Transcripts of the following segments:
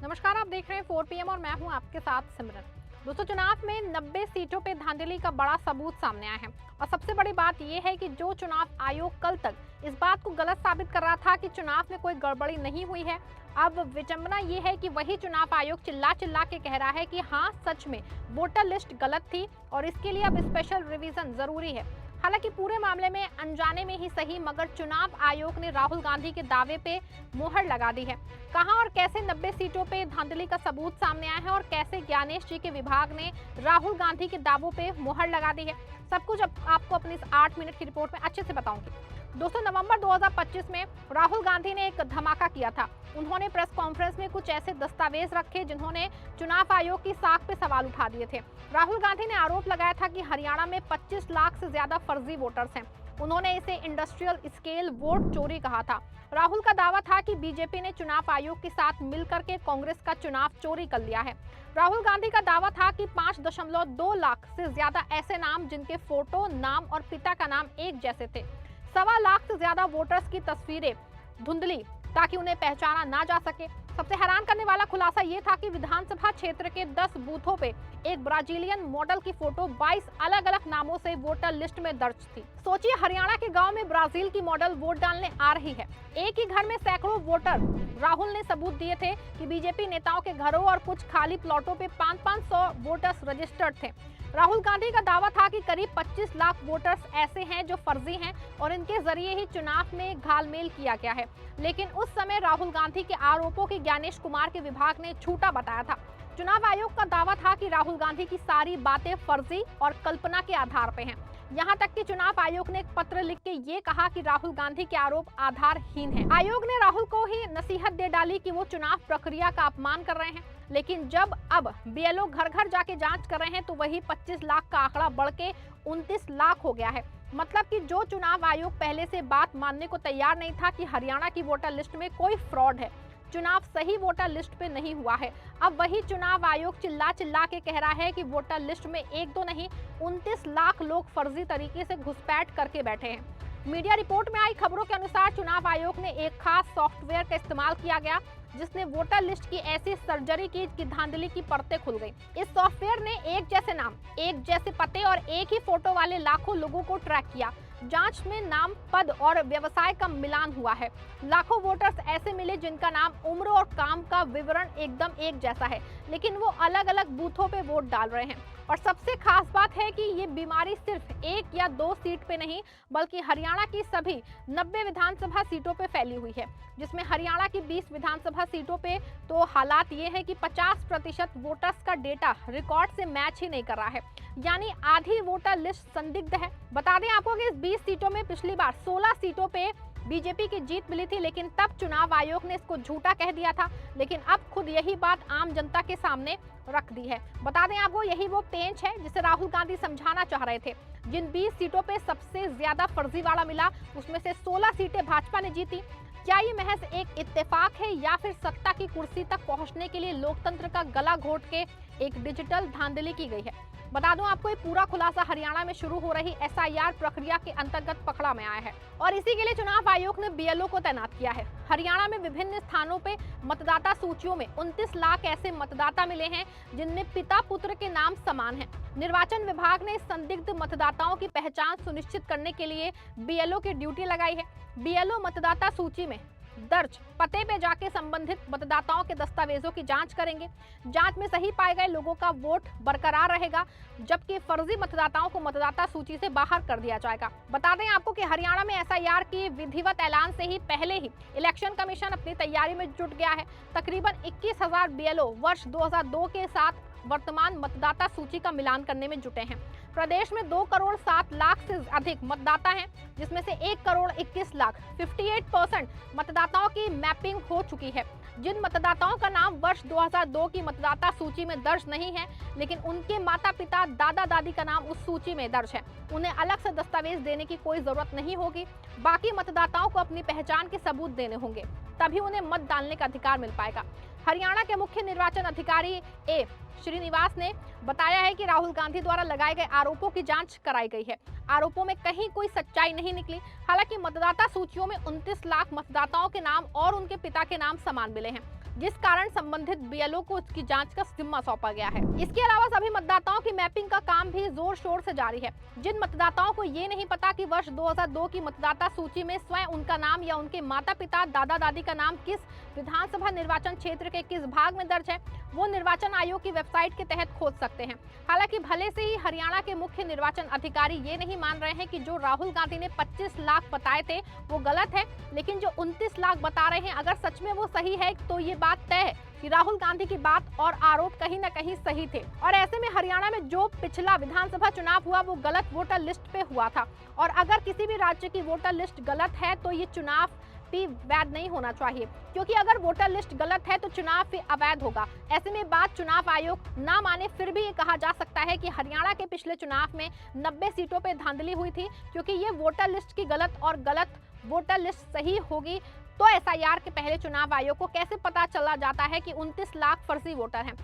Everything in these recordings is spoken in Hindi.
नमस्कार, आप देख रहे हैं 4 PM और मैं हूं आपके साथ सिमरन। दोस्तों, चुनाव में 90 सीटों पे धांधली का बड़ा सबूत सामने आया है और सबसे बड़ी बात यह है कि जो चुनाव आयोग कल तक इस बात को गलत साबित कर रहा था कि चुनाव में कोई गड़बड़ी नहीं हुई है, अब विडंबना ये है कि वही चुनाव आयोग चिल्ला चिल्ला के कह रहा है कि हाँ, सच में वोटर लिस्ट गलत थी और इसके लिए अब स्पेशल रिवीजन जरूरी है। हालांकि पूरे मामले में अनजाने में ही सही, मगर चुनाव आयोग ने राहुल गांधी के दावे पे मुहर लगा दी है। कहां और कैसे 90 सीटों पे धांधली का सबूत सामने आया है और कैसे ज्ञानेश जी के विभाग ने राहुल गांधी के दावों पे मुहर लगा दी है, सब कुछ आपको अपनी इस 8 मिनट की रिपोर्ट में अच्छे से बताऊंगी। दोस्तों, नवंबर 2025 में राहुल गांधी ने एक धमाका किया था। उन्होंने प्रेस कॉन्फ्रेंस में कुछ ऐसे दस्तावेज रखे जिन्होंने चुनाव आयोग की साख पे सवाल उठा दिए थे। राहुल गांधी ने आरोप लगाया था कि हरियाणा में 25 लाख से ज्यादा फर्जी वोटर्स हैं। उन्होंने इसे इंडस्ट्रियल स्केल वोट चोरी कहा था। राहुल का दावा था कि बीजेपी ने चुनाव आयोग के साथ मिलकर के कांग्रेस का चुनाव चोरी कर लिया है। राहुल गांधी का दावा था कि 5.2 लाख से ज्यादा ऐसे नाम जिनके फोटो, नाम और पिता का नाम एक जैसे थे। 1.25 लाख से ज्यादा वोटर्स की तस्वीरें धुंधली ताकि उन्हें पहचाना ना जा सके। सबसे हैरान करने वाला खुलासा ये था कि विधानसभा क्षेत्र के 10 बूथों पे एक ब्राजीलियन मॉडल की फोटो 22 अलग अलग नामों से वोटर लिस्ट में दर्ज थी। सोचिए, हरियाणा के गांव में ब्राजील की मॉडल वोट डालने आ रही है। एक ही घर में सैकड़ों वोटर। राहुल ने सबूत दिए थे कि बीजेपी नेताओं के घरों और कुछ खाली प्लॉटों पे 500 वोटर्स रजिस्टर्ड थे। राहुल गांधी का दावा था कि करीब 25 लाख वोटर्स ऐसे हैं जो फर्जी हैं और इनके जरिए ही चुनाव में घालमेल किया गया है। लेकिन उस समय राहुल गांधी के आरोपों की ज्ञानेश कुमार के विभाग ने झूठा बताया था। चुनाव आयोग का दावा था कि राहुल गांधी की सारी बातें फर्जी और कल्पना के आधार पर हैं। यहाँ तक कि चुनाव आयोग ने एक पत्र लिख के ये कहा कि राहुल गांधी के आरोप आधारहीन हैं। आयोग ने राहुल को ही नसीहत दे डाली कि वो चुनाव प्रक्रिया का अपमान कर रहे हैं। लेकिन जब अब बीएलओ घर घर जाके जांच कर रहे हैं तो वही 25 लाख का आंकड़ा बढ़ के 29 लाख हो गया है। मतलब कि जो चुनाव आयोग पहले से बात मानने को तैयार नहीं था कि हरियाणा की वोटर लिस्ट में कोई फ्रॉड है, चुनाव सही वोटर लिस्ट पे नहीं हुआ है, अब वही चुनाव आयोग चिल्ला चिल्ला के कह रहा है कि वोटर लिस्ट में एक दो नहीं 29 लाख लोग फर्जी तरीके से घुसपैठ करके बैठे हैं। मीडिया रिपोर्ट में आई खबरों के अनुसार चुनाव आयोग ने एक खास सॉफ्टवेयर का इस्तेमाल किया गया जिसने वोटर लिस्ट की ऐसी सर्जरी की कि धांधली की परतें खुल गई। इस सॉफ्टवेयर ने एक जैसे नाम, एक जैसे पते और एक ही फोटो वाले लाखों लोगों को ट्रैक किया। जांच में नाम, पद और व्यवसाय का मिलान हुआ है। लाखों वोटर्स ऐसे मिले जिनका नाम, उम्र और काम का विवरण एकदम एक जैसा है, लेकिन वो अलग अलग बूथों पे वोट डाल रहे हैं। और सबसे खास बात है कि ये बीमारी सिर्फ 1 या 2 सीट पे नहीं बल्कि हरियाणा की सभी 90 विधानसभा सीटों पे फैली हुई है, जिसमें हरियाणा की 20 विधानसभा सीटों पे तो हालात ये है कि 50% वोटर्स का डेटा रिकॉर्ड से मैच ही नहीं कर रहा है, यानी आधी वोटर लिस्ट संदिग्ध है। बता दें आपको कि इस 20 सीटों में पिछली बार 16 सीटों पे बीजेपी की जीत मिली थी, लेकिन तब चुनाव आयोग ने इसको झूठा कह दिया था। लेकिन अब खुद यही बात आम जनता के सामने रख दी है। बता दें आपको, यही वो पेंच है जिसे राहुल गांधी समझाना चाह रहे थे। जिन 20 सीटों पे सबसे ज्यादा फर्जीवाड़ा मिला उसमें से 16 सीटें भाजपा ने जीती। क्या ये महज एक इत्तेफाक है या फिर सत्ता की कुर्सी तक पहुंचने के लिए लोकतंत्र का गला घोट के एक डिजिटल धांधली की गई है? बता दूं आपको, ये पूरा खुलासा हरियाणा में शुरू हो रही एसआईआर प्रक्रिया के अंतर्गत पकड़ा में आया है और इसी के लिए चुनाव आयोग ने बीएलओ को तैनात किया है। हरियाणा में विभिन्न स्थानों पे मतदाता सूचियों में 29 लाख ऐसे मतदाता मिले हैं जिनमें पिता पुत्र के नाम समान हैं। निर्वाचन विभाग ने संदिग्ध मतदाताओं की पहचान सुनिश्चित करने के लिए बीएलओ की ड्यूटी लगाई है। बीएलओ मतदाता सूची में दर्ज पते पे जाके संबंधित मतदाताओं के दस्तावेजों की जांच करेंगे। जांच में सही पाए गए लोगों का वोट बरकरार रहेगा, जबकि फर्जी मतदाताओं को मतदाता सूची से बाहर कर दिया जाएगा। बता दें आपको कि हरियाणा में एसआईआर की विधिवत ऐलान से ही पहले ही इलेक्शन कमीशन अपनी तैयारी में जुट गया है। तकरीबन 21,000 बीएलओ वर्ष 2002 के साथ वर्तमान मतदाता सूची का मिलान करने में जुटे हैं। प्रदेश में 2 करोड़ 7 लाख से अधिक मतदाता हैं, जिसमें से 1 करोड़ 21 लाख 58% मतदाताओं की मैपिंग हो चुकी है। जिन मतदाताओं का नाम वर्ष 2002 की मतदाता सूची में दर्ज नहीं है, लेकिन उनके माता पिता, दादा दादी का नाम उस सूची में दर्ज है, उन्हें अलग से दस्तावेज देने की कोई जरूरत नहीं होगी। बाकी मतदाताओं को अपनी पहचान के सबूत देने होंगे, तभी उन्हें मत डालने का अधिकार मिल पाएगा। हरियाणा के मुख्य निर्वाचन अधिकारी ए श्रीनिवास ने बताया है कि राहुल गांधी द्वारा लगाए गए आरोपों की जांच कराई गई है। आरोपों में कहीं कोई सच्चाई नहीं निकली। हालांकि मतदाता सूचियों में 29 लाख मतदाताओं के नाम और उनके पिता के नाम समान मिले हैं। जिस कारण संबंधित बीएलओ को उसकी जांच का जिम्मा सौंपा गया है। इसके अलावा सभी मतदाताओं की मैपिंग का काम भी जोर शोर से जारी है। जिन मतदाताओं को ये नहीं पता कि वर्ष 2002 की मतदाता सूची में स्वयं उनका नाम या उनके माता पिता दादा दादी का नाम किस विधानसभा निर्वाचन क्षेत्र के किस भाग में दर्ज है, वो निर्वाचन आयोग की वेबसाइट के तहत खोज सकते हैं। हालांकि भले से ही हरियाणा के मुख्य निर्वाचन अधिकारी ये नहीं मान रहे हैं कि जो राहुल गांधी ने 25 लाख बताए थे वो गलत है, लेकिन जो 29 लाख बता रहे हैं अगर सच में वो सही है तो ये बात तय है कि राहुल गांधी की बात और आरोप कहीं न कहीं सही थे। और ऐसे में हरियाणा में जो पिछला विधानसभा चुनाव हुआ वो गलत वोटर लिस्ट पे हुआ था, और अगर किसी भी राज्य की वोटर लिस्ट गलत है तो ये चुनाव भी वैध नहीं होना चाहिए, क्योंकि अगर वोटर लिस्ट गलत है तो चुनाव भी अवैध होगा। ऐसे में बात चुनाव आयोग ना माने फिर भी ये कहा जा सकता है कि हरियाणा के पिछले चुनाव में 90 सीटों पे धांधली हुई थी, क्योंकि ये वोटर लिस्ट की गलत और गलत वोटर लिस्ट सही होगी तो एसआईआर के पहले चुनाव आयोग को कैसे पता चला जाता है कि 29 लाख फर्जी वोटर हैं।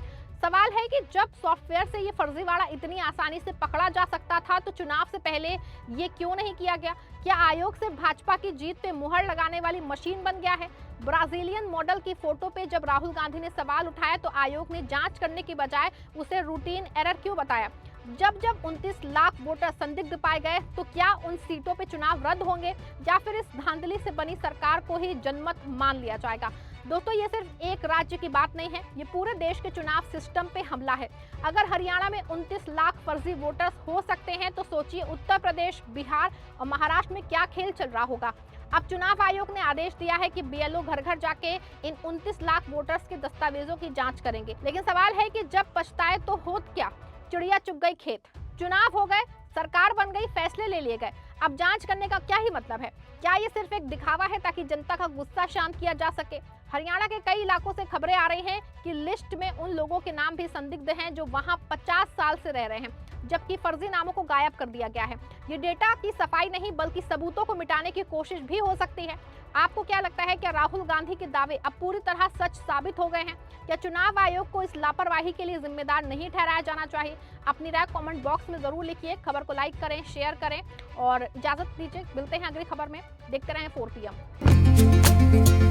सवाल है कि जब सॉफ्टवेयर से ये फर्जीवाड़ा इतनी आसानी से पकड़ा जा सकता था तो चुनाव से पहले ये क्यों नहीं किया गया? क्या आयोग से भाजपा की जीत पे मुहर लगाने वाली मशीन बन गया है? ब्राजीलियन मॉडल की फोटो पे जब राहुल गांधी ने सवाल उठाया तो आयोग ने जांच करने की बजाय उसे रूटीन एरर क्यों बताया? जब 29 लाख वोटर संदिग्ध पाए गए तो क्या उन सीटों पे चुनाव रद्द होंगे या फिर इस धांधली से बनी सरकार को ही जनमत मान लिया जाएगा? दोस्तों, ये सिर्फ एक राज्य की बात नहीं है, ये पूरे देश के चुनाव सिस्टम पे हमला है। अगर हरियाणा में 29 लाख फर्जी वोटर्स हो सकते हैं तो सोचिए उत्तर प्रदेश, बिहार और महाराष्ट्र में क्या खेल चल रहा होगा। अब चुनाव आयोग ने आदेश दिया है कि बीएलओ घर घर जाके इन 29 लाख वोटर्स के दस्तावेजों की जांच करेंगे, लेकिन सवाल है कि जब पछताए तो होत क्या? चिड़िया चुग गई खेत। चुनाव हो गए, सरकार बन गई, फैसले ले लिए गए, अब जांच करने का क्या ही मतलब है? क्या ये सिर्फ एक दिखावा है ताकि जनता का गुस्सा शांत किया जा सके? हरियाणा के कई इलाकों से खबरें आ रही हैं कि लिस्ट में उन लोगों के नाम भी संदिग्ध हैं जो वहां 50 साल से रह रहे हैं, जबकि फर्जी नामों को गायब कर दिया गया है। ये डेटा की सफाई नहीं बल्कि सबूतों को मिटाने की कोशिश भी हो सकती है। आपको क्या लगता है, क्या राहुल गांधी के दावे अब पूरी तरह सच साबित हो गए हैं? क्या चुनाव आयोग को इस लापरवाही के लिए जिम्मेदार नहीं ठहराया जाना चाहिए? अपनी राय कमेंट बॉक्स में जरूर लिखिए। खबर को लाइक करें, शेयर करें और इजाजत दीजिए। मिलते हैं अगली खबर में। देखते रहें 4 PM।